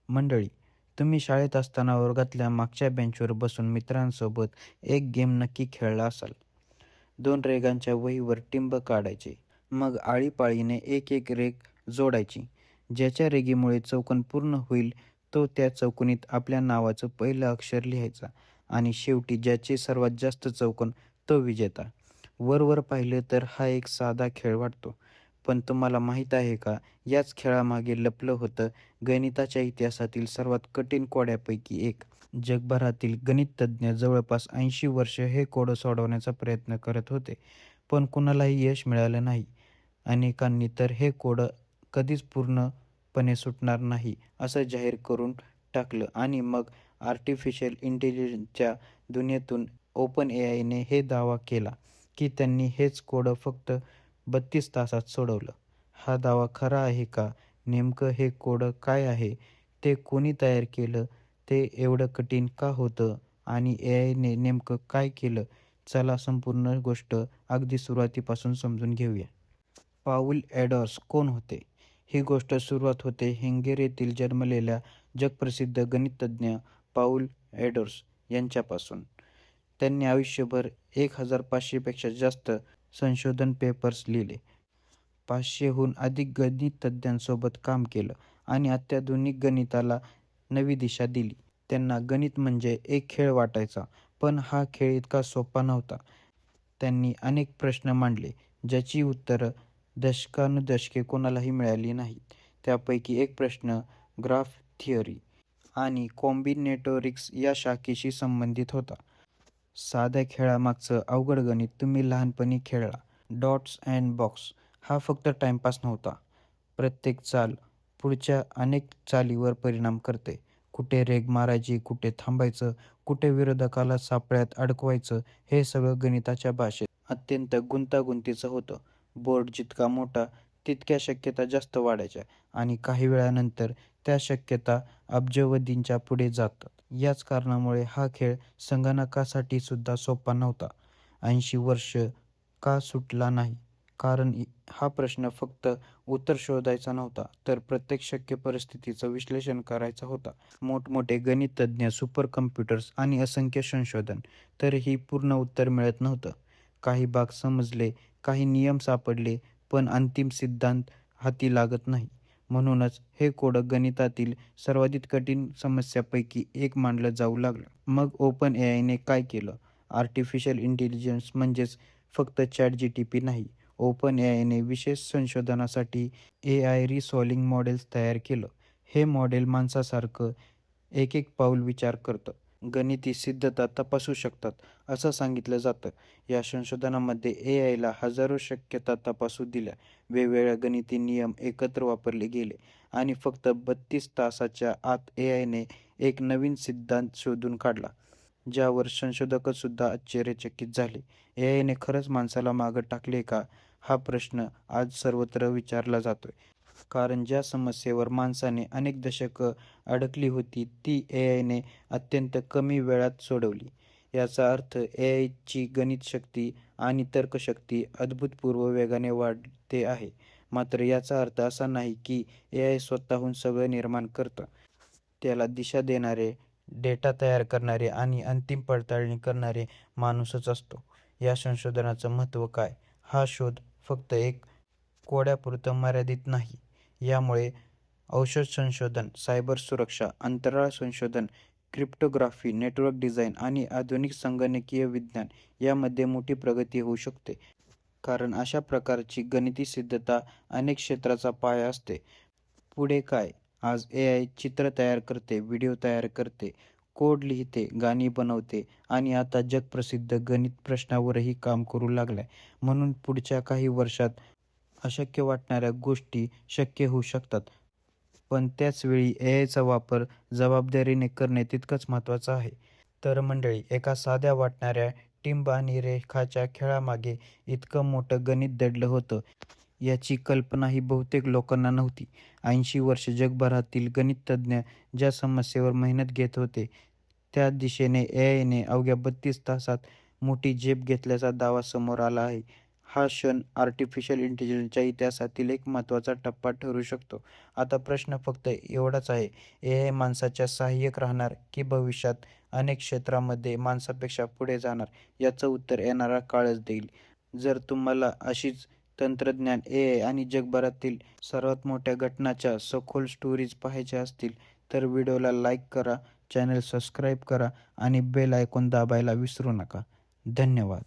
मंडळी, तुम्ही शाळेत असताना वर्गातल्या मागच्या बेंचवर बसून मित्रांसोबत एक गेम नक्की खेळला असाल. 2 रेघांच्या वहीवर टिंब काढायचे. मग आळीपाळीने एक रेघ जोडायची. ज्याच्या रेघेमुळे चौकोन पूर्ण होईल तो त्या चौकोनीत आपल्या नावाचं पहिलं अक्षर लिहायचा आणि शेवटी ज्याचे सर्वात जास्त चौकोन तो विजेता. वर पाहिलं तर हा एक साधा खेळ वाटतो. पण तुम्हाला माहीत आहे का, याच खेळामागे लपलं होतं गणिताच्या इतिहासातील सर्वात कठीण कोड्यापैकी एक. जगभरातील गणिततज्ञ जवळपास 80 वर्ष हे कोडं सोडवण्याचा प्रयत्न करत होते, पण कुणालाही यश मिळालं नाही. अनेकांनी तर हे कोडं कधीच पूर्णपणे सुटणार नाही असं जाहीर करून टाकलं आणि मग आर्टिफिशियल इंटेलिजन्सच्या दुनियेतून ओपन एआयने हे दावा केला की त्यांनी हेच कोडं फक्त 32 तासात सोडवलं. हा दावा खरा आहे का? नेमकं हे कोडं काय आहे? ते कोणी तयार केलं? ते एवढं कठीण का होतं? आणि एआयने नेमकं काय केलं? चला संपूर्ण गोष्ट अगदी सुरुवातीपासून समजून घेऊया. पाऊल एडॉर्स कोण होते? ही गोष्ट सुरुवात होते हंगेरीतील जन्मलेल्या जगप्रसिद्ध गणितज्ञ पाऊल एडॉर्स यांच्यापासून. त्यांनी आयुष्यभर 1500 पेक्षा जास्त संशोधन पेपर्स लिहिले. 500 हून अधिक गणितज्ञांसोबत काम केलं आणि अत्याधुनिक गणिताला नवी दिशा दिली. त्यांना गणित म्हणजे एक खेळ वाटायचा, पण हा खेळ इतका सोपा नव्हता. त्यांनी अनेक प्रश्न मांडले, ज्याची उत्तरं दशकानुदशके कोणालाही मिळाली नाहीत. त्यापैकी एक प्रश्न ग्राफ थिअरी आणि कॉम्बिनेटोरिक्स या शाखेशी संबंधित होता. साध्या खेळामागचं अवघड गणित तुम्ही लहानपणी खेळला. डॉट्स अँड बॉक्स हा फक्त टाइमपास नव्हता. प्रत्येक चाल पुढच्या अनेक चालीवर परिणाम करते. कुठे रेघ मारायची, कुठे थांबायचं, कुठे विरोधकाला सापळ्यात अडकवायचं, हे सगळं गणिताच्या भाषेत अत्यंत गुंतागुंतीचं होतं. बोर्ड जितका मोठा तितक्या शक्यता जास्त वाढायच्या आणि काही वेळानंतर त्या शक्यता अब्जावधींच्या पुढे जातात. याच कारणामुळे हा खेळ संगणकासाठी सुद्धा सोपा नव्हता. 80 वर्ष का सुटला नाही? कारण हा प्रश्न फक्त उत्तर शोधायचा नव्हता, तर प्रत्येक शक्य परिस्थितीचं विश्लेषण करायचा होता. मोठमोठे गणितज्ञ, सुपर कॉम्प्युटर्स आणि असंख्य संशोधन, तरीही पूर्ण उत्तर मिळत नव्हतं. काही भाग समजले, काही नियम सापडले, पण अंतिम सिद्धांत हाती लागत नाही. म्हणूनच हे कोडं गणितातील सर्वाधिक कठीण समस्यांपैकी एक मानलं जाऊ लागलं. मग ओपन एआयने काय केलं? आर्टिफिशियल इंटेलिजन्स म्हणजेच फक्त ChatGPT नाही. ओपन एआयने विशेष संशोधनासाठी एआय रिसॉल्विंग मॉडेल्स तयार केलं. हे मॉडेल माणसासारखं एक पाऊल विचार करतं, गणिती सिद्धता तपासू शकतात, असं सांगितलं जातं. या संशोधनामध्ये एआयला हजारो शक्यता तपासू दिल्या, वेगवेगळ्या गणिती नियम एकत्र वापरले गेले आणि फक्त 32 तासाच्या आत एआयने एक नवीन सिद्धांत शोधून काढला, ज्यावर संशोधकसुद्धा आश्चर्यचकित झाले. एआयने खरंच माणसाला मागं टाकले का? हा प्रश्न आज सर्वत्र विचारला जातोय. कारण ज्या समस्येवर माणसाने अनेक दशकं अडकली होती, ती एआयने अत्यंत कमी वेळात सोडवली. याचा अर्थ एआयची गणित शक्ती आणि तर्कशक्ती अभूतपूर्व वेगाने वाढते आहे. मात्र याचा अर्थ असा नाही की एआय स्वतःहून सगळं निर्माण करतं. त्याला दिशा देणारे, डेटा तयार करणारे आणि अंतिम पडताळणी करणारे माणूसच असतो. या संशोधनाचं महत्त्व काय? हा शोध फक्त एक कोड्यापुरतं मर्यादित नाही. यामुळे औषध संशोधन, सायबर सुरक्षा, अंतराळ संशोधन, क्रिप्टोग्राफी, नेटवर्क डिझाइन आणि आधुनिक संगणकीय विज्ञान यामध्ये मोठी प्रगती होऊ शकते. कारण अशा प्रकारची गणिती सिद्धता अनेक क्षेत्राचा पाया असते. पुढे काय? आज एआय चित्र तयार करते, व्हिडिओ तयार करते, कोड लिहिते, गाणी बनवते आणि आता जगप्रसिद्ध गणित प्रश्नावरही काम करू लागलाय. म्हणून पुढच्या काही वर्षात अशक्य वाटणाऱ्या गोष्टी शक्य होऊ शकतात. पण त्याच वेळी एआयचा वापर जबाबदारीने करणे तितकंच महत्त्वाचं आहे. तर मंडळी, एका साध्या वाटणाऱ्या टिंब आणि रेखाच्या खेळामागे इतकं मोठं गणित दडलं होतं, याची कल्पनाही बहुतेक लोकांना नव्हती. 80 वर्ष जगभरातील गणिततज्ञ ज्या समस्येवर मेहनत घेत होते, त्या दिशेने एआयने अवघ्या 32 तासात मोठी झेप घेतल्याचा दावा समोर आला आहे. हा क्षण आर्टिफिशियल इंटेलिजन्सच्या इतिहासातील एक महत्त्वाचा टप्पा ठरू शकतो. आता प्रश्न फक्त एवढाच आहे, एआय माणसाच्या सहाय्यक राहणार की भविष्यात अनेक क्षेत्रामध्ये माणसापेक्षा पुढे जाणार? याचं उत्तर येणारा काळच देईल. जर तुम्हाला अशीच तंत्रज्ञान, एआय आणि जगभरातील सर्वात मोठ्या घटनांच्या सखोल स्टोरीज पाहायच्या असतील, तर व्हिडिओला लाईक करा, चॅनल सबस्क्राईब करा आणि बेल आयकॉन दाबायला विसरू नका. धन्यवाद.